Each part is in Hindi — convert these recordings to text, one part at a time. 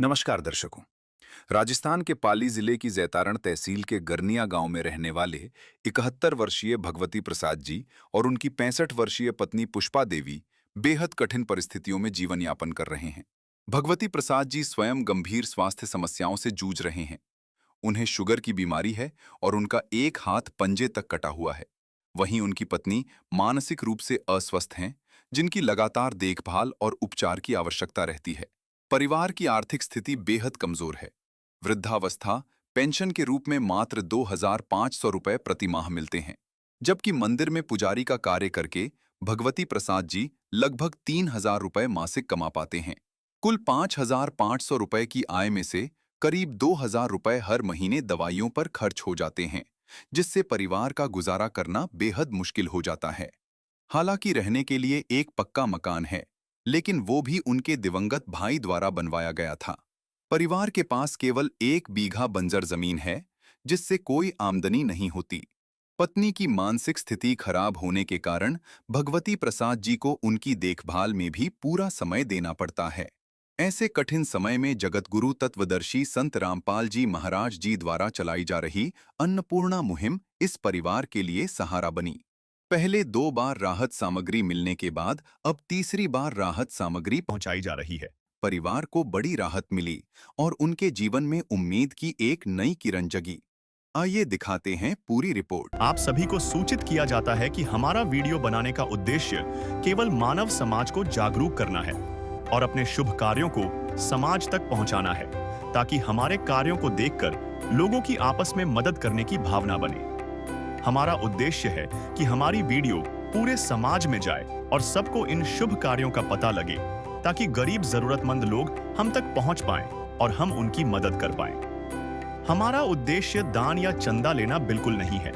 नमस्कार दर्शकों। राजस्थान के पाली जिले की जैतारण तहसील के गरनिया गांव में रहने वाले 71 वर्षीय भगवती प्रसाद जी और उनकी 65 वर्षीय पत्नी पुष्पा देवी बेहद कठिन परिस्थितियों में जीवन यापन कर रहे हैं। भगवती प्रसाद जी स्वयं गंभीर स्वास्थ्य समस्याओं से जूझ रहे हैं। उन्हें शुगर की बीमारी है और उनका एक हाथ पंजे तक कटा हुआ है। वहीं उनकी पत्नी मानसिक रूप से अस्वस्थ हैं, जिनकी लगातार देखभाल और उपचार की आवश्यकता रहती है। परिवार की आर्थिक स्थिति बेहद कमजोर है। वृद्धावस्था पेंशन के रूप में मात्र 2,500 रुपए प्रति माह मिलते हैं, जबकि मंदिर में पुजारी का कार्य करके भगवती प्रसाद जी लगभग 3,000 रुपए मासिक कमा पाते हैं। कुल 5,500 रुपए की आय में से करीब 2,000 रुपए हर महीने दवाइयों पर खर्च हो जाते हैं, जिससे परिवार का गुजारा करना बेहद मुश्किल हो जाता है। हालांकि रहने के लिए एक पक्का मकान है, लेकिन वो भी उनके दिवंगत भाई द्वारा बनवाया गया था। परिवार के पास केवल 1 बीघा बंजर जमीन है, जिससे कोई आमदनी नहीं होती। पत्नी की मानसिक स्थिति खराब होने के कारण भगवती प्रसाद जी को उनकी देखभाल में भी पूरा समय देना पड़ता है। ऐसे कठिन समय में जगतगुरु तत्वदर्शी संत रामपाल जी महाराज जी द्वारा चलाई जा रही अन्नपूर्णा मुहिम इस परिवार के लिए सहारा बनी। पहले 2 बार राहत सामग्री मिलने के बाद अब तीसरी बार राहत सामग्री पहुंचाई जा रही है। परिवार को बड़ी राहत मिली और उनके जीवन में उम्मीद की एक नई किरण जगी। आइए दिखाते हैं पूरी रिपोर्ट। आप सभी को सूचित किया जाता है कि हमारा वीडियो बनाने का उद्देश्य केवल मानव समाज को जागरूक करना है और अपने शुभ कार्यों को समाज तक पहुंचाना है, ताकि हमारे कार्यों को देखकर लोगों की आपस में मदद करने की भावना बने। हमारा उद्देश्य है कि हमारी वीडियो पूरे समाज में जाए और सबको इन शुभ कार्यों का पता लगे, ताकि गरीब जरूरतमंद लोग हम तक पहुंच पाएं और हम उनकी मदद कर पाएं। हमारा उद्देश्य दान या चंदा लेना बिल्कुल नहीं है।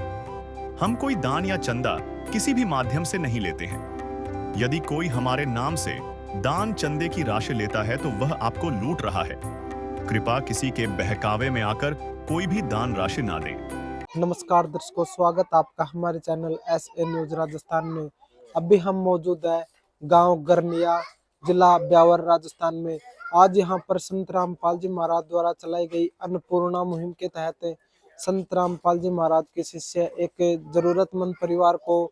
हम कोई दान या चंदा किसी भी माध्यम से नहीं लेते हैं। यदि कोई हमारे नाम से दान चंदे की राशि लेता है तो वह आपको लूट रहा है। कृपया किसी के बहकावे में आकर कोई भी दान राशि ना दें। नमस्कार दर्शकों, स्वागत आपका हमारे चैनल SA न्यूज राजस्थान में। अभी हम मौजूद है गांव गरनिया, जिला ब्यावर, राजस्थान में। आज यहां पर संत रामपाल जी महाराज द्वारा चलाई गई अन्नपूर्णा मुहिम के तहत संत रामपाल जी महाराज के शिष्य एक जरूरतमंद परिवार को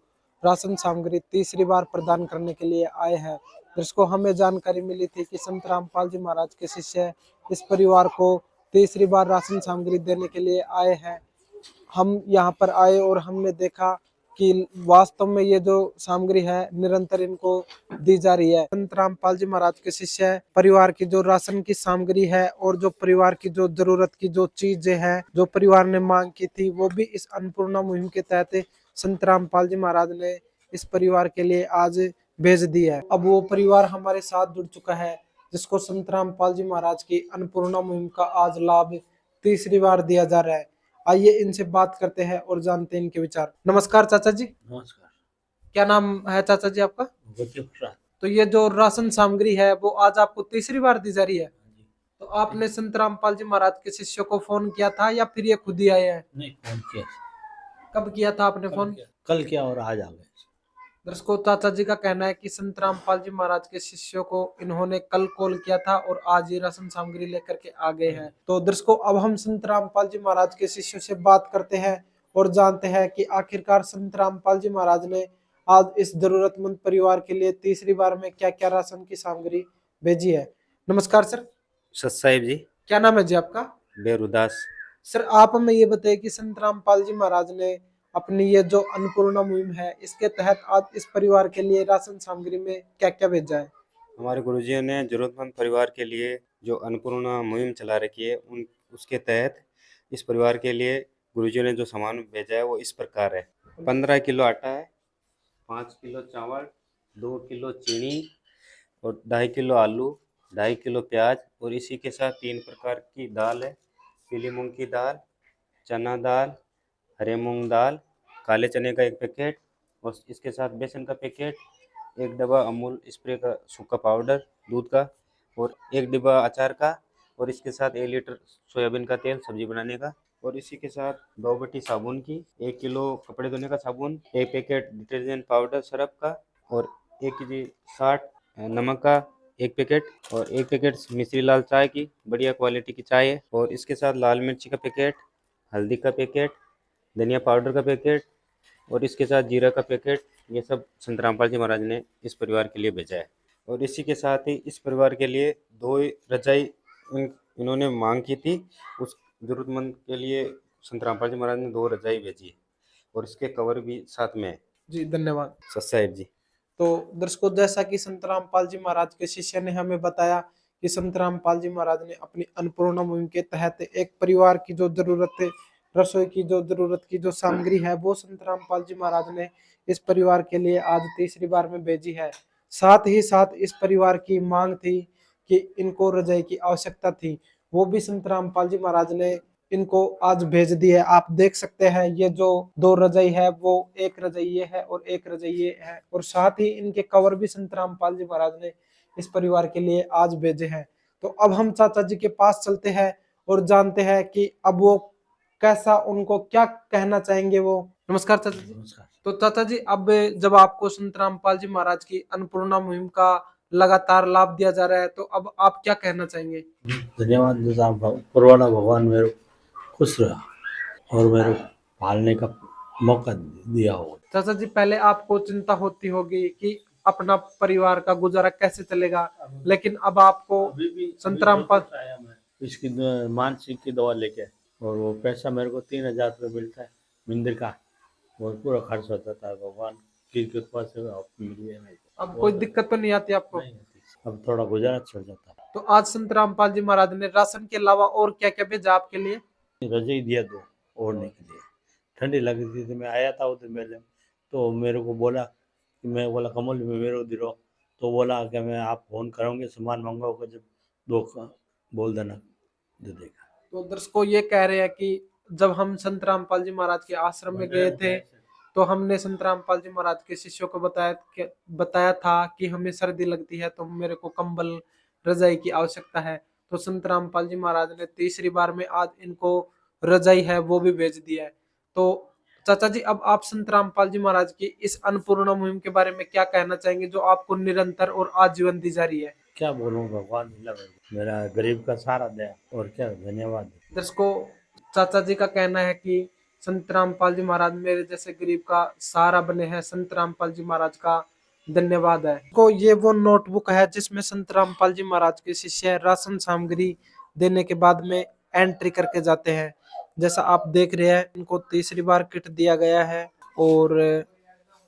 राशन सामग्री तीसरी बार प्रदान करने के लिए आए हैं। दर्शकों, हमें जानकारी मिली थी कि संत रामपाल जी महाराज के शिष्य इस परिवार को तीसरी बार राशन सामग्री देने के लिए आए हैं। हम यहाँ पर आए और हमने देखा कि वास्तव में ये जो सामग्री है निरंतर इनको दी जा रही है। संत रामपाल जी महाराज के शिष्य परिवार की जो राशन की सामग्री है और जो परिवार की जो जरूरत की जो चीजें हैं जो परिवार ने मांग की थी, वो भी इस अन्नपूर्णा मुहिम के तहत संत रामपाल जी महाराज ने इस परिवार के लिए आज भेज दी है। अब वो परिवार हमारे साथ जुड़ चुका है, जिसको संत रामपाल जी महाराज की अन्नपूर्णा मुहिम का आज लाभ तीसरी बार दिया जा रहा है। आइए इनसे बात करते हैं और जानते हैं इनके विचार। नमस्कार चाचा जी। नमस्कार। क्या नाम है चाचा जी आपका? भगवती प्रसाद। तो ये जो राशन सामग्री है वो आज आपको तीसरी बार दी जा रही है। हाँ जी। तो आपने संत रामपाल जी महाराज के शिष्यों को फोन किया था या फिर ये खुद ही आए हैं? नहीं, फोन किया। कब किया था आपने फोन? कल किया और आज आ गए। दर्शकों, चाचा जी का कहना है कि संत रामपाल जी महाराज के शिष्यों को इन्होंने कल कॉल किया था और आज ये राशन सामग्री लेकर के आ गए हैं। तो दर्शकों, अब हम संत रामपाल जी महाराज के शिष्यों से बात करते हैं और जानते हैं कि आखिरकार संत रामपाल जी महाराज ने आज इस जरूरतमंद परिवार के लिए तीसरी बार में क्या क्या राशन की सामग्री भेजी है। नमस्कार सर। सत साहिब जी। क्या नाम है जी आपका? बेरुदास। सर, आप हमें ये बताइए कि संत रामपाल जी महाराज ने अपनी ये जो अन्नपूर्णा मुहिम है इसके तहत आज इस परिवार के लिए राशन सामग्री में क्या क्या भेजा है? हमारे गुरुजियों ने जरूरतमंद परिवार के लिए जो अन्नपूर्णा मुहिम चला रखी है उसके तहत इस परिवार के लिए गुरुजियों ने जो सामान भेजा है वो इस प्रकार है। 15 किलो आटा है, 5 किलो चावल, 2 किलो चीनी और 2.5 किलो आलू, 2.5 किलो प्याज और इसी के साथ 3 प्रकार की दाल है। पीली मूंग की दाल, चना दाल, हरे मूंग दाल, काले चने का 1 पैकेट और इसके साथ बेसन का पैकेट, 1 डब्बा अमूल स्प्रे का सूखा पाउडर दूध का और 1 डिब्बा अचार का और इसके साथ 1 लीटर सोयाबीन का तेल सब्जी बनाने का और इसी के साथ 2 बटी साबुन की, 1 किलो कपड़े धोने का साबुन, 1 पैकेट डिटर्जेंट पाउडर सरफ का और 1 केजी 60 नमक का एक पैकेट, और एक पैकेट मिश्री लाल चाय की बढ़िया क्वालिटी की चाय है, और इसके साथ लाल मिर्ची का पैकेट, हल्दी का पैकेट, धनिया पाउडर का पैकेट, और इसके साथ जीरा का पैकेट। ये सब संत रामपाल जी महाराज ने इस परिवार के लिए भेजा है। और इसी के साथ ही इस परिवार के लिए 2 रजाई इन्होंने मांग की थी। उस जरूरतमंद के लिए संत रामपाल जी महाराज ने 2 रजाई भेजी है, और इसके कवर भी साथ में है। जी धन्यवाद। सत साहिब जी। तो दर्शकों, जैसा कि संत रामपाल जी महाराज के शिष्य ने हमें बताया कि संत रामपाल जी महाराज ने अपनी अन्नपूर्णा मुहिम के तहत एक परिवार की जो जरूरत है, रसोई की जो जरूरत की जो सामग्री है, वो संत रामपाल जी महाराज ने इस परिवार के लिए आज तीसरी बार में भेजी है। साथ ही साथ इस परिवार की मांग थी कि इनको रजाई की आवश्यकता थी, वो भी संत रामपाल जी महाराज ने इनको आज भेज दी है। आप देख सकते हैं ये जो 2 रजाई है, वो एक रजाई ये है और एक रजाई ये है, और साथ ही इनके कवर भी संत रामपाल जी महाराज ने इस परिवार के लिए आज भेजे हैं। तो अब हम चाचा जी के पास चलते हैं और जानते हैं कि अब वो कैसा, उनको क्या कहना चाहेंगे वो। नमस्कार चाचा जी। नमस्कार। तो चाचा जी, अब जब आपको संत रामपाल जी महाराज की अन्नपूर्णा मुहिम का लगातार लाभ दिया जा रहा है, तो अब आप क्या कहना चाहेंगे? धन्यवाद देता हूँ। पुरवाना भगवान मेरे को खुश रहा और मेरे को पालने का मौका दिया हो। चाचा जी, पहले आपको चिंता होती होगी कि अपना परिवार का गुजारा कैसे चलेगा, लेकिन अब आपको संत रामपाल इसकी मानसिक की दवा लेके, और वो पैसा मेरे को 3,000 रुपये मिलता है मंदिर का, वो पूरा खर्च होता था। भगवान की कृपा से आप मिली है मेरे को। अब कोई दिक्कत तो नहीं आती आपको? नहीं होती। अब थोड़ा गुजारा चल जाता है। तो आज संत रामपाल जी महाराज ने राशन के अलावा और क्या क्या भेजा आपके लिए? रजाई दिया 2 ओढ़ने के लिए। ठंडी लग रही थी तो मैं आया था उधर मेले में, तो मेरे को बोला कि मैं बोला कमल में मेरे को दिलो, तो बोला कि मैं आप फोन करोगे सामान मंगाओगे जब 2 बोल देना दे देगा। तो दर्शकों, ये कह रहे हैं कि जब हम संत रामपाल जी महाराज के आश्रम में गए थे, तो हमने संत रामपाल जी महाराज के शिष्यों को बताया था कि हमें सर्दी लगती है तो मेरे को कंबल रजाई की आवश्यकता है। तो संत रामपाल जी महाराज ने तीसरी बार में आज इनको रजाई है वो भी भेज दिया है। तो चाचा जी, अब आप संत रामपाल जी महाराज की इस अन्नपूर्णा मुहिम के बारे में क्या कहना चाहेंगे, जो आपको निरंतर और आजीवन दी जा रही है? क्या बोलूँ, भगवान मिला मेरा गरीब का सहारा दे, और क्या धन्यवाद। दर्शकों, चाचा जी का कहना है कि संत रामपाल जी महाराज मेरे जैसे गरीब का सहारा बने हैं। संत रामपाल जी महाराज का धन्यवाद है। को ये वो नोटबुक है जिसमें संत रामपाल जी महाराज के शिष्य राशन सामग्री देने के बाद में एंट्री करके जाते हैं। जैसा आप देख रहे हैं, इनको तीसरी बार किट दिया गया है, और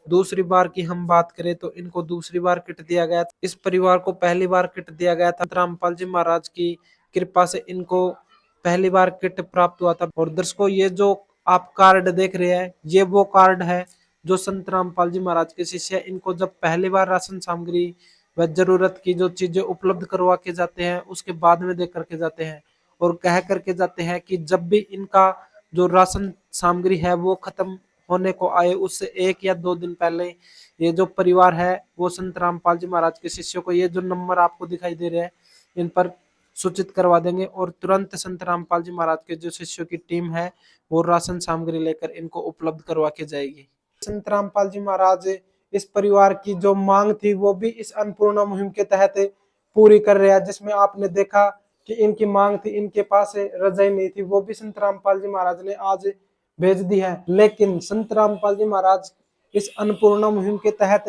दूसरी बार की हम बात करें तो इनको दूसरी बार किट दिया गया। इस परिवार को पहली बार किट दिया गया था। रामपाल जी महाराज की कृपा से इनको पहली बार किट प्राप्त हुआ था। और दर्शकों, ये जो आप कार्ड देख रहे हैं, ये वो कार्ड है जो संत रामपाल जी महाराज के शिष्य इनको जब पहली बार राशन सामग्री व जरूरत की जो चीजें उपलब्ध करवा के जाते हैं, उसके बाद में दे करके जाते हैं, और कह करके जाते हैं कि जब भी इनका जो राशन सामग्री है वो खत्म होने को आए, उससे 1 या 2 दिन पहले ये जो परिवार है वो संत रामपाल जी महाराज के शिष्यों को, ये जो नंबर आपको दिखाई दे रहे हैं, इन पर सूचित करवा देंगे, और तुरंत संत रामपाल जी महाराज के जो शिष्यों की टीम है वो राशन सामग्री लेकर इनको उपलब्ध करवा के जाएगी। संत रामपाल जी महाराज इस परिवार की जो मांग थी वो भी इस अन्नपूर्णा मुहिम के तहत पूरी कर रहे हैं। जिसमें आपने देखा कि इनकी मांग थी, इनके पास रजाई नहीं थी, वो भी संत रामपाल जी महाराज ने आज भेज दी है। लेकिन संत रामपाल जी महाराज इस अन्नपूर्णा मुहिम के तहत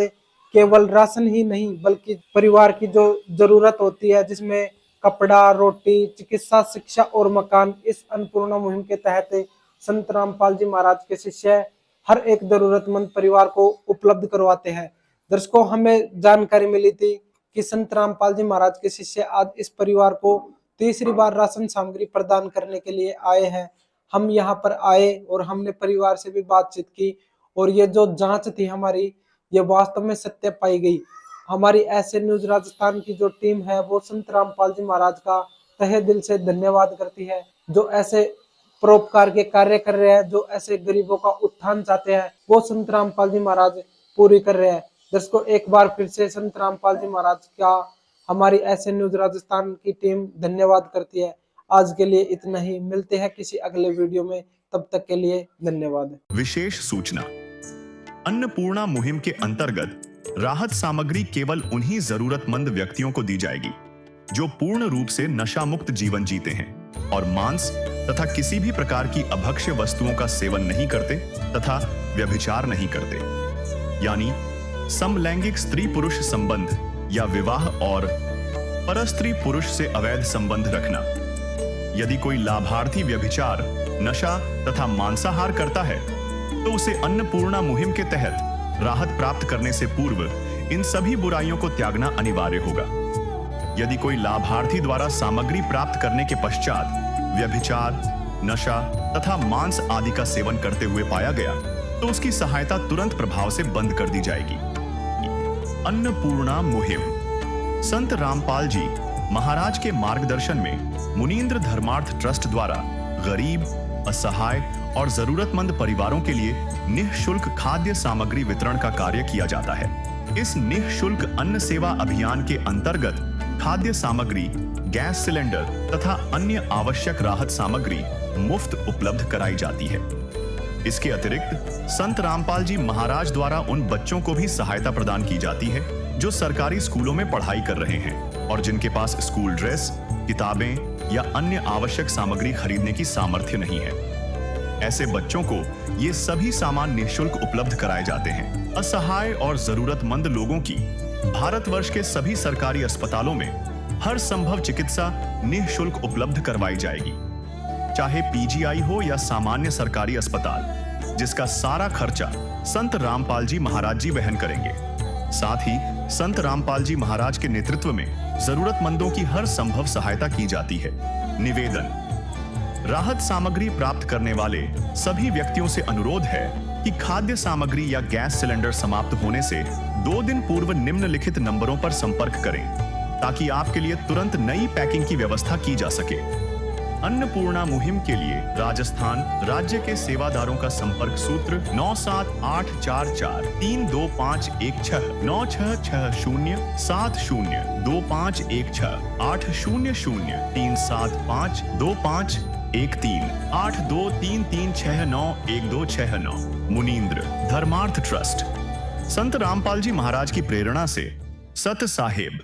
केवल राशन ही नहीं, बल्कि परिवार की जो जरूरत होती है, जिसमें कपड़ा, रोटी, चिकित्सा, शिक्षा और मकान, इस अन्नपूर्णा मुहिम के तहत संत रामपाल जी महाराज के शिष्य हर एक जरूरतमंद परिवार को उपलब्ध करवाते हैं। दर्शकों, हमें जानकारी मिली थी कि संत रामपाल जी महाराज के शिष्य आज इस परिवार को तीसरी बार राशन सामग्री प्रदान करने के लिए आए हैं। हम यहाँ पर आए और हमने परिवार से भी बातचीत की, और ये जो जांच थी हमारी, ये वास्तव में सत्य पाई गई। हमारी ऐसे न्यूज राजस्थान की जो टीम है वो संत रामपाल जी महाराज का तहे दिल से धन्यवाद करती है, जो ऐसे परोपकार के कार्य कर रहे हैं, जो ऐसे गरीबों का उत्थान चाहते हैं, वो संत रामपाल जी महाराज पूरी कर रहे हैं। दर्शकों, एक बार फिर से संत रामपाल जी महाराज का हमारी ऐसे न्यूज राजस्थान की टीम धन्यवाद करती है। आज के लिए इतना ही, मिलते हैं किसी अगले वीडियो में, तब तक के लिए धन्यवाद। विशेष सूचना, अन्नपूर्णा मुहिम के अंतर्गत राहत सामग्री केवल उन्हीं जरूरतमंद व्यक्तियों को दी जाएगी जो पूर्ण रूप से नशा मुक्त जीवन जीते हैं और मांस तथा किसी भी प्रकार की अभक्ष्य वस्तुओं का सेवन नहीं करते तथा व्यभिचार नहीं करते, यानी समलैंगिक स्त्री पुरुष संबंध या विवाह और परस्त्री पुरुष से अवैध संबंध रखना। यदि कोई लाभार्थी व्यभिचार, नशा तथा मांसाहार करता है तो उसे अन्नपूर्णा मुहिम के तहत राहत प्राप्त करने से पूर्व इन सभी बुराइयों को त्यागना अनिवार्य होगा। यदि कोई लाभार्थी द्वारा सामग्री प्राप्त करने के पश्चात व्यभिचार, नशा तथा मांस आदि का सेवन करते हुए पाया गया तो उसकी सहायता तुरंत प्रभाव से बंद कर दी जाएगी। अन्नपूर्णा मुहिम। संत रामपाल जी महाराज के मार्गदर्शन में मुनींद्र धर्मार्थ ट्रस्ट द्वारा गरीब, असहाय और जरूरतमंद परिवारों के लिए निःशुल्क खाद्य सामग्री वितरण का कार्य किया जाता है। इस निःशुल्क अन्न सेवा अभियान के अंतर्गत खाद्य सामग्री, गैस सिलेंडर तथा अन्य आवश्यक राहत सामग्री मुफ्त उपलब्ध कराई जाती है। इसके अतिरिक्त संत रामपाल जी महाराज द्वारा उन बच्चों को भी सहायता प्रदान की जाती है जो सरकारी स्कूलों में पढ़ाई कर रहे हैं और जिनके पास स्कूल ड्रेस, किताबें या अन्य आवश्यक सामग्री खरीदने की सामर्थ्य नहीं है। ऐसे बच्चों को ये सभी सामान निःशुल्क उपलब्ध कराए जाते हैं। असहाय और जरूरतमंद लोगों की भारतवर्ष के सभी सरकारी अस्पतालों में हर संभव चिकित्सा निःशुल्क उपलब्ध करवाई जाएगी, चाहे पीजीआई हो या सामान्य सरकारी अस्पताल, जिसका सारा खर्चा संत रामपाल जी महाराज जी वहन करेंगे। साथ ही संत रामपाल जी महाराज के नेतृत्व में जरूरतमंदों की हर संभव सहायता की जाती है। निवेदन। राहत सामग्री प्राप्त करने वाले सभी व्यक्तियों से अनुरोध है कि खाद्य सामग्री या गैस सिलेंडर समाप्त होने से 2 दिन पूर्व निम्नलिखित नंबरों पर संपर्क करें ताकि आपके लिए तुरंत नई पैकिंग की व्यवस्था की जा सके। अन्नपूर्णा मुहिम के लिए राजस्थान राज्य के सेवादारों का संपर्क सूत्र 9784432516 9660702516 80037525213 8233691269। मुनींद्र धर्मार्थ ट्रस्ट। संत रामपाल जी महाराज की प्रेरणा से सत साहेब।